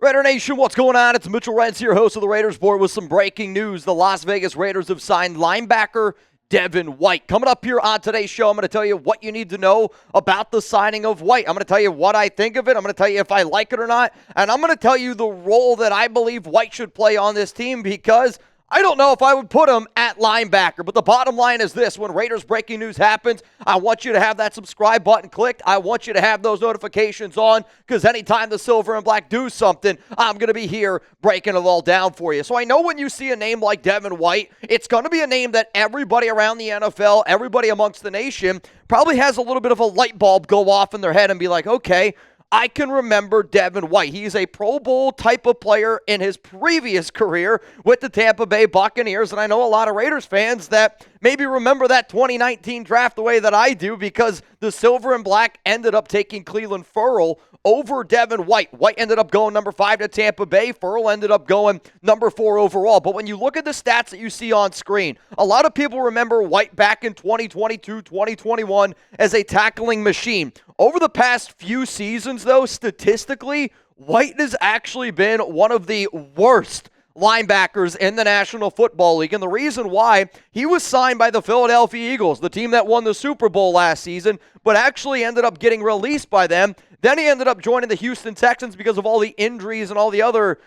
Raider Nation, what's going on? It's Mitchell Renz here, host of the Raiders Board, with some breaking news. The Las Vegas Raiders have signed linebacker Devin White. Coming up here on today's show, I'm going to tell you what you need to know about the signing of White. I'm going to tell you what I think of it. I'm going to tell you if I like it or not. And I'm going to tell you the role that I believe White should play on this team, because I don't know if I would put him at linebacker, but the bottom line is this. When Raiders breaking news happens, I want you to have that subscribe button clicked. I want you to have those notifications on, because anytime the Silver and Black do something, I'm going to be here breaking it all down for you. So I know when you see a name like Devin White, it's going to be a name that everybody around the NFL, everybody amongst the nation, probably has a little bit of a light bulb go off in their head and be like, okay, I can remember Devin White. He's a Pro Bowl type of player in his previous career with the Tampa Bay Buccaneers, and I know a lot of Raiders fans that maybe remember that 2019 draft the way that I do, because the Silver and Black ended up taking Clelin Ferrell over Devin White. White ended up going number 5 to Tampa Bay. Ferrell ended up going number 4 overall. But when you look at the stats that you see on screen, a lot of people remember White back in 2022, 2021 as a tackling machine. Over the past few seasons, though, statistically, White has actually been one of the worst linebackers in the National Football League. And the reason why, he was signed by the Philadelphia Eagles, the team that won the Super Bowl last season, but actually ended up getting released by them. Then he ended up joining the Houston Texans because of all the injuries and all the other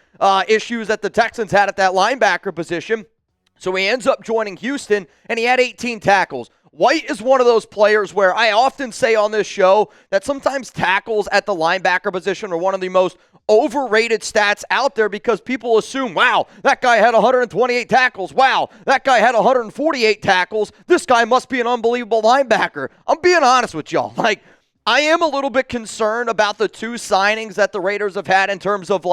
issues that the Texans had at that linebacker position. So he ends up joining Houston, and he had 18 tackles. White is one of those players where I often say on this show that sometimes tackles at the linebacker position are one of the most overrated stats out there, because people assume, wow, that guy had 128 tackles. Wow, that guy had 148 tackles. This guy must be an unbelievable linebacker. I'm being honest with y'all. I am a little bit concerned about the two signings that the Raiders have had in terms of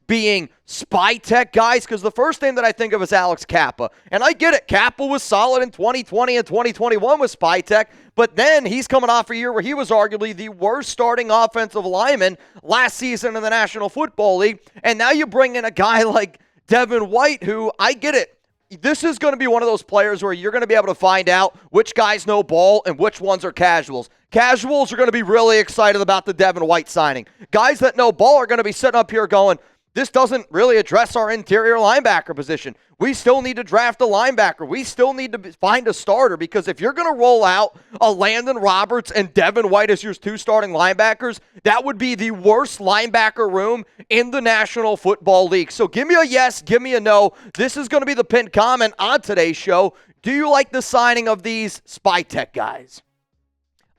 being Spytek guys, because the first name that I think of is Alex Kappa. And I get it. Kappa was solid in 2020 and 2021 with Spytek, but then he's coming off a year where he was arguably the worst starting offensive lineman last season in the National Football League. And now you bring in a guy like Devin White, who, I get it, this is going to be one of those players where you're going to be able to find out which guys know ball and which ones are casuals. Casuals are going to be really excited about the Devin White signing. Guys that know ball are going to be sitting up here going, this doesn't really address our interior linebacker position. We still need to draft a linebacker. We still need to find a starter, because if you're going to roll out a Landon Roberts and Devin White as your two starting linebackers, that would be the worst linebacker room in the National Football League. So give me a yes, give me a no. This is going to be the pinned comment on today's show. Do you like the signing of these Spytek guys?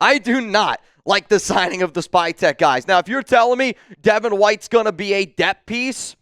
I do not like the signing of the Spytek guys. Now, if you're telling me Devin White's going to be a depth piece,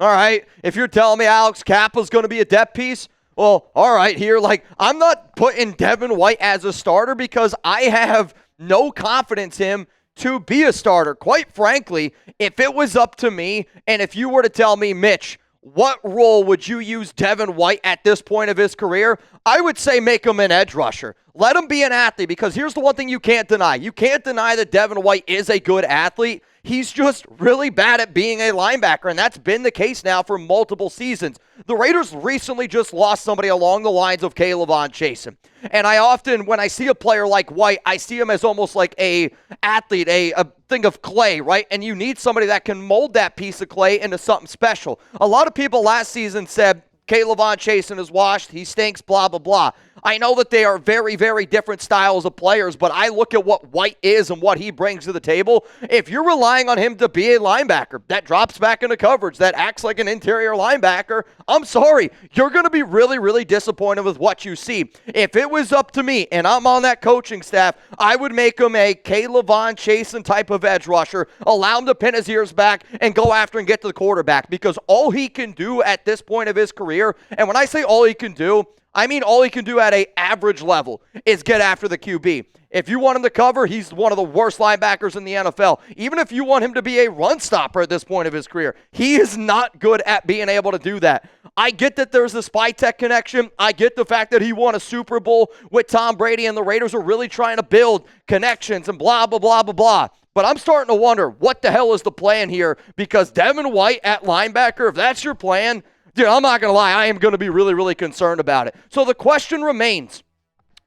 all right. If you're telling me Alex Kappa's going to be a depth piece, well, all right here. I'm not putting Devin White as a starter, because I have no confidence in him to be a starter. Quite frankly, if it was up to me, and if you were to tell me, Mitch, what role would you use Devin White at this point of his career? I would say make him an edge rusher. Let him be an athlete, because here's the one thing you can't deny. You can't deny that Devin White is a good athlete. He's just really bad at being a linebacker, and that's been the case now for multiple seasons. The Raiders recently just lost somebody along the lines of K'Lavon Chasen. And I often, when I see a player like White, I see him as almost like a athlete, a thing of clay, right? And you need somebody that can mold that piece of clay into something special. A lot of people last season said, K'Lavon Chasen is washed, he stinks, blah, blah, blah. I know that they are very, very different styles of players, but I look at what White is and what he brings to the table. If you're relying on him to be a linebacker that drops back into coverage, that acts like an interior linebacker, I'm sorry, you're going to be really, really disappointed with what you see. If it was up to me and I'm on that coaching staff, I would make him a K'Lavon Chasen type of edge rusher, allow him to pin his ears back and go after and get to the quarterback, because all he can do at this point of his career, and when I say all he can do, I mean all he can do at an average level, is get after the QB. If you want him to cover, he's one of the worst linebackers in the NFL. Even if you want him to be a run stopper at this point of his career, he is not good at being able to do that. I get that there's the Spytek connection. I get the fact that he won a Super Bowl with Tom Brady, and the Raiders are really trying to build connections and blah, blah, blah, blah, blah. But I'm starting to wonder, what the hell is the plan here? Because Devin White at linebacker, if that's your plan, dude, I'm not going to lie, I am going to be really, really concerned about it. So the question remains,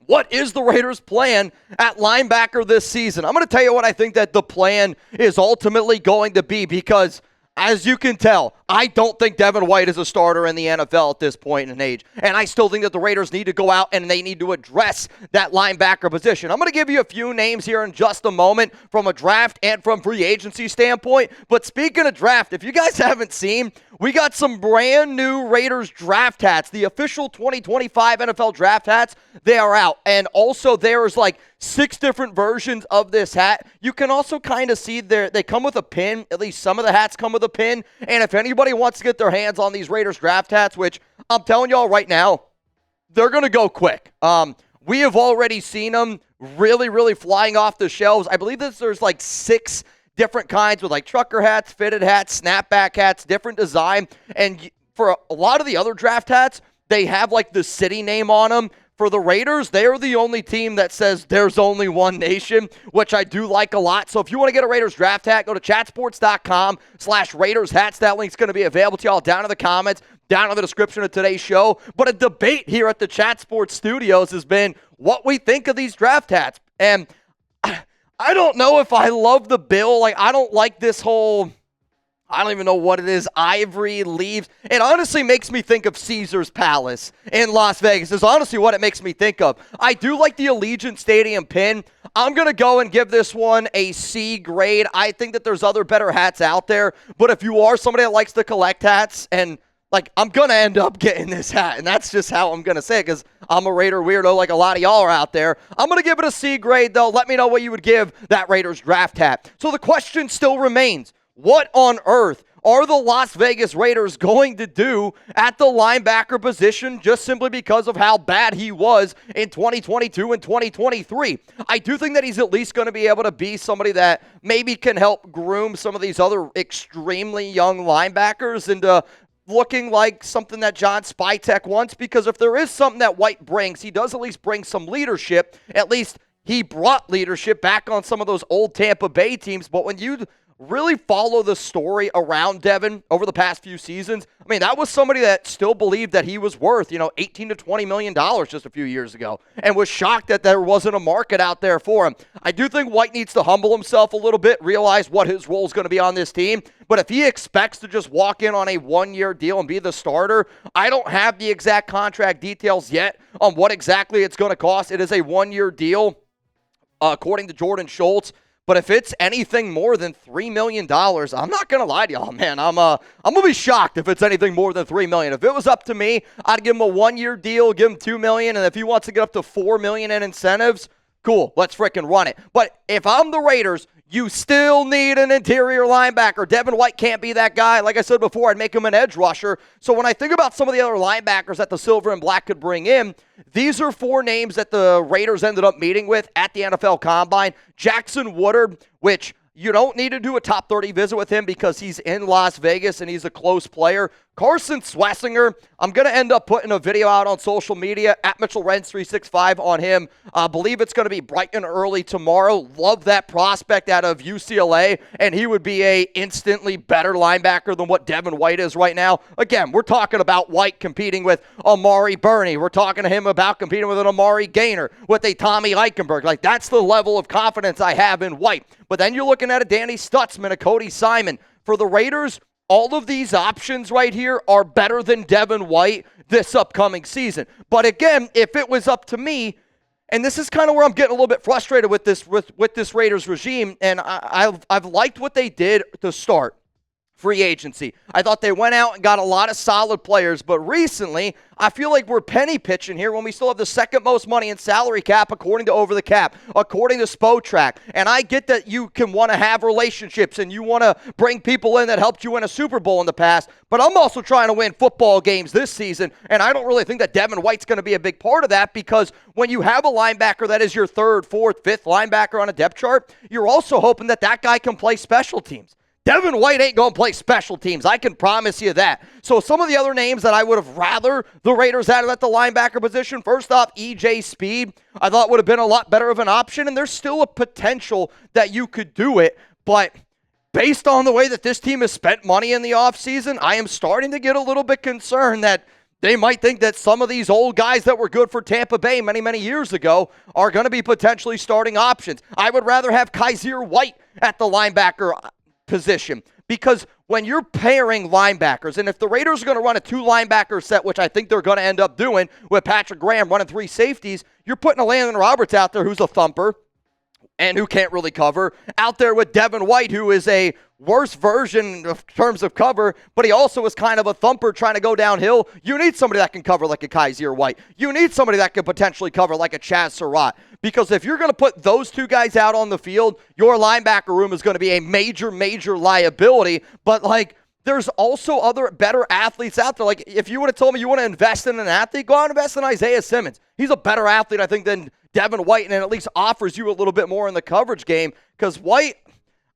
what is the Raiders' plan at linebacker this season? I'm going to tell you what I think that the plan is ultimately going to be, because as you can tell, I don't think Devin White is a starter in the NFL at this point in age. And I still think that the Raiders need to go out and they need to address that linebacker position. I'm going to give you a few names here in just a moment from a draft and from free agency standpoint. But speaking of draft, if you guys haven't seen, we got some brand new Raiders draft hats. The official 2025 NFL draft hats, they are out. And also there's like 6 different versions of this hat. You can also kind of see they come with a pin. At least some of the hats come with a pin. And if anybody wants to get their hands on these Raiders draft hats, which I'm telling y'all right now, they're going to go quick. We have already seen them really, really flying off the shelves. I believe there's like 6 different kinds with like trucker hats, fitted hats, snapback hats, different design. And for a lot of the other draft hats, they have like the city name on them. For the Raiders, they are the only team that says there's only one nation, which I do like a lot. So if you want to get a Raiders draft hat, go to chatsports.com/Raiders hats. That link's going to be available to y'all down in the comments, down in the description of today's show. But a debate here at the Chat Sports Studios has been what we think of these draft hats. And I don't know if I love the bill. Like, I don't like this whole, I don't even know what it is, ivory leaves. It honestly makes me think of Caesar's Palace in Las Vegas. Is honestly what it makes me think of. I do like the Allegiant Stadium pin. I'm going to go and give this one a C grade. I think that there's other better hats out there. But if you are somebody that likes to collect hats, and like, I'm going to end up getting this hat, and that's just how I'm going to say it because I'm a Raider weirdo like a lot of y'all are out there. I'm going to give it a C grade, though. Let me know what you would give that Raiders draft hat. So the question still remains, what on earth are the Las Vegas Raiders going to do at the linebacker position just simply because of how bad he was in 2022 and 2023? I do think that he's at least going to be able to be somebody that maybe can help groom some of these other extremely young linebackers into looking like something that John Spytek wants, because if there is something that White brings, he does at least bring some leadership. At least he brought leadership back on some of those old Tampa Bay teams. But when you really follow the story around Devin over the past few seasons, I mean, that was somebody that still believed that he was worth, $18 to $20 million just a few years ago, and was shocked that there wasn't a market out there for him. I do think White needs to humble himself a little bit, realize what his role is going to be on this team. But if he expects to just walk in on a one-year deal and be the starter, I don't have the exact contract details yet on what exactly it's going to cost. It is a one-year deal, according to Jordan Schultz. But if it's anything more than $3 million, I'm not going to lie to y'all, man. I'm going to be shocked if it's anything more than $3 million. If it was up to me, I'd give him a one-year deal, give him $2 million, and if he wants to get up to $4 million in incentives, cool, let's frickin' run it. But if I'm the Raiders, you still need an interior linebacker. Devin White can't be that guy. Like I said before, I'd make him an edge rusher. So when I think about some of the other linebackers that the Silver and Black could bring in, these are 4 names that the Raiders ended up meeting with at the NFL Combine. Jackson Woodard, which you don't need to do a top 30 visit with him because he's in Las Vegas and he's a close player. Carson Swessinger, I'm going to end up putting a video out on social media at Mitchell Renz 365 on him. I believe it's going to be bright and early tomorrow. Love that prospect out of UCLA, and he would be a instantly better linebacker than what Devin White is right now. Again, we're talking about White competing with Amari Burney. We're talking to him about competing with an Amari Gaynor, with a Tommy Eichenberg. Like, that's the level of confidence I have in White. But then you're looking at a Danny Stutzman, a Cody Simon. For the Raiders, all of these options right here are better than Devin White this upcoming season. But again, if it was up to me, and this is kind of where I'm getting a little bit frustrated with this Raiders regime, and I've liked what they did to start free agency. I thought they went out and got a lot of solid players, but recently, I feel like we're penny pitching here when we still have the second most money in salary cap according to Over the Cap, according to Spotrac. And I get that you can want to have relationships and you want to bring people in that helped you win a Super Bowl in the past, but I'm also trying to win football games this season, and I don't really think that Devin White's going to be a big part of that, because when you have a linebacker that is your third, fourth, fifth linebacker on a depth chart, you're also hoping that that guy can play special teams. Devin White ain't going to play special teams. I can promise you that. So some of the other names that I would have rather the Raiders had at the linebacker position, first off, EJ Speed, I thought would have been a lot better of an option, and there's still a potential that you could do it. But based on the way that this team has spent money in the offseason, I am starting to get a little bit concerned that they might think that some of these old guys that were good for Tampa Bay many, many years ago are going to be potentially starting options. I would rather have Kaiser White at the linebacker position. Because when you're pairing linebackers, and if the Raiders are going to run a 2-linebacker set, which I think they're going to end up doing with Patrick Graham running 3 safeties, you're putting a Landon Roberts out there who's a thumper and who can't really cover, out there with Devin White, who is a worse version of terms of cover, but he also is kind of a thumper trying to go downhill. You need somebody that can cover like a Kaiser White. You need somebody that can potentially cover like a Chaz Surratt. Because if you're going to put those 2 guys out on the field, your linebacker room is going to be a major, major liability. But, like, there's also other better athletes out there. Like, if you would have told me you want to invest in an athlete, go out and invest in Isaiah Simmons. He's a better athlete, I think, than Devin White, and it at least offers you a little bit more in the coverage game. Because White,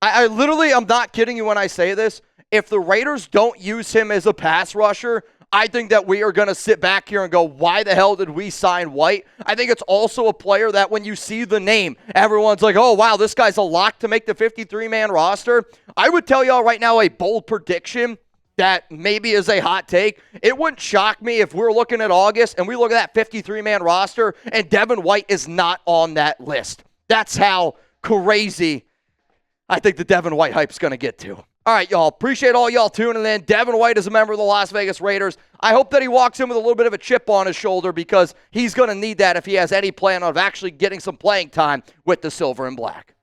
I literally, I'm not kidding you when I say this. If the Raiders don't use him as a pass rusher, I think that we are going to sit back here and go, why the hell did we sign White? I think it's also a player that when you see the name, everyone's like, oh, wow, this guy's a lock to make the 53-man roster. I would tell y'all right now a bold prediction that maybe is a hot take. It wouldn't shock me if we're looking at August and we look at that 53-man roster and Devin White is not on that list. That's how crazy I think the Devin White hype's going to get to. All right, y'all. Appreciate all y'all tuning in. Devin White is a member of the Las Vegas Raiders. I hope that he walks in with a little bit of a chip on his shoulder because he's going to need that if he has any plan of actually getting some playing time with the Silver and Black.